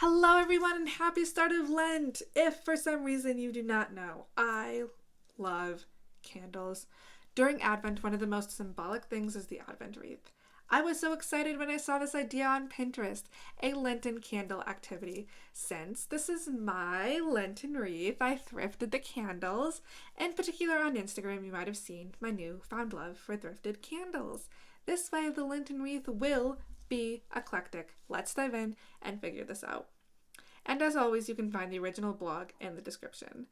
Hello everyone and happy start of Lent! If for some reason you do not know, I love candles. During Advent, one of the most symbolic things is the Advent wreath. I was so excited when I saw this idea on Pinterest, a Lenten candle activity. Since this is my Lenten wreath, I thrifted the candles. In particular on Instagram, you might have seen my newfound love for thrifted candles. This way, the Lenten wreath will be eclectic. Let's dive in and figure this out. And as always, you can find the original blog in the description.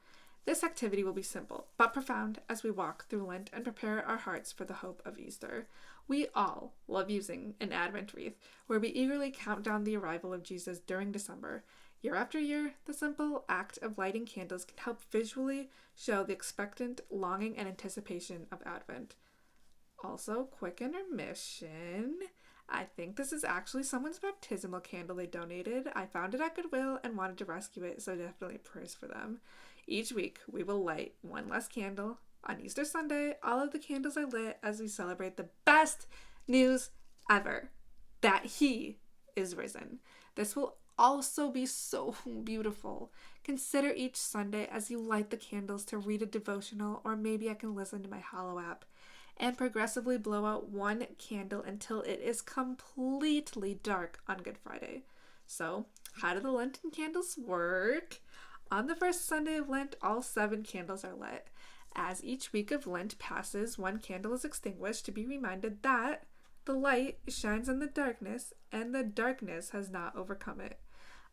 This activity will be simple but profound as we walk through Lent and prepare our hearts for the hope of Easter. We all love using an Advent wreath, where we eagerly count down the arrival of Jesus during December. Year after year, the simple act of lighting candles can help visually show the expectant longing and anticipation of Advent. Also, quick intermission. I think this is actually someone's baptismal candle they donated. I found it at Goodwill and wanted to rescue it, so definitely prayers for them. Each week, we will light one less candle. On Easter Sunday, all of the candles are lit as we celebrate the best news ever, that He is risen. This will also be so beautiful. Consider each Sunday as you light the candles to read a devotional, or maybe I can listen to my Hallow app, and progressively blow out one candle until it is completely dark on Good Friday. So, how do the Lenten candles work? On the first Sunday of Lent, all 7 candles are lit. As each week of Lent passes, one candle is extinguished to be reminded that the light shines in the darkness, and the darkness has not overcome it.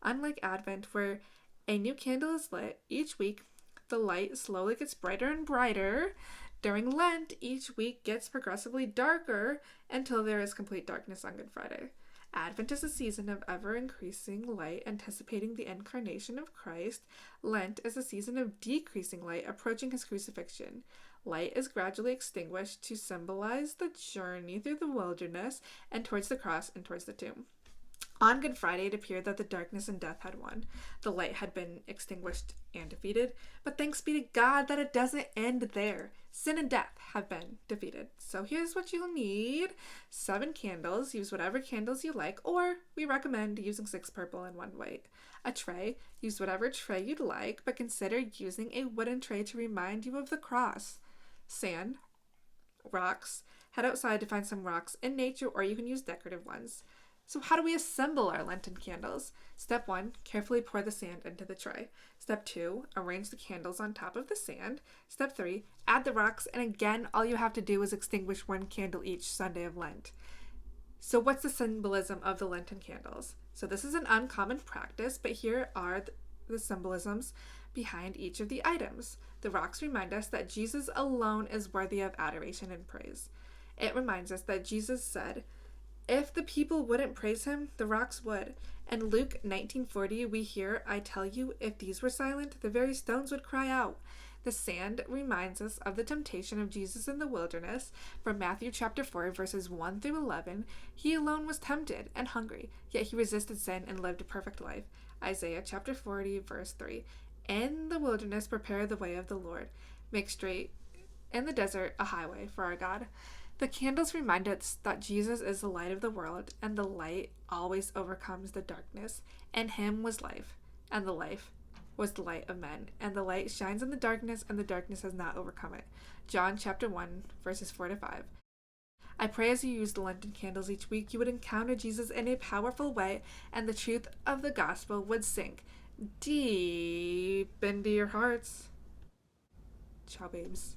Unlike Advent, where a new candle is lit, each week the light slowly gets brighter and brighter. During Lent, each week gets progressively darker until there is complete darkness on Good Friday. Advent is a season of ever-increasing light, anticipating the incarnation of Christ. Lent is a season of decreasing light, approaching his crucifixion. Light is gradually extinguished to symbolize the journey through the wilderness and towards the cross and towards the tomb. On Good Friday, it appeared that the darkness and death had won. The light had been extinguished and defeated, but thanks be to God that it doesn't end there. Sin and death have been defeated. So here's what you'll need. 7 candles. Use whatever candles you like, or we recommend using 6 purple and 1 white. A tray. Use whatever tray you'd like, but consider using a wooden tray to remind you of the cross. Sand. Rocks. Head outside to find some rocks in nature, or you can use decorative ones. So how do we assemble our Lenten candles? Step 1, carefully pour the sand into the tray. Step 2, arrange the candles on top of the sand. Step 3, add the rocks, and again, all you have to do is extinguish 1 candle each Sunday of Lent. So what's the symbolism of the Lenten candles? So this is an uncommon practice, but here are the symbolisms behind each of the items. The rocks remind us that Jesus alone is worthy of adoration and praise. It reminds us that Jesus said, if the people wouldn't praise him, the rocks would. In Luke 19:40, we hear, I tell you, if these were silent, the very stones would cry out. The sand reminds us of the temptation of Jesus in the wilderness. From Matthew chapter 4, verses 1 through 11, he alone was tempted and hungry, yet he resisted sin and lived a perfect life. Isaiah chapter 40, verse 3, in the wilderness prepare the way of the Lord. Make straight in the desert a highway for our God. The candles remind us that Jesus is the light of the world, and the light always overcomes the darkness. In him was life, and the life was the light of men, and the light shines in the darkness, and the darkness has not overcome it. John chapter 1, verses 4 to 5. I pray as you use the Lenten candles each week, you would encounter Jesus in a powerful way, and the truth of the gospel would sink deep into your hearts. Ciao, babes.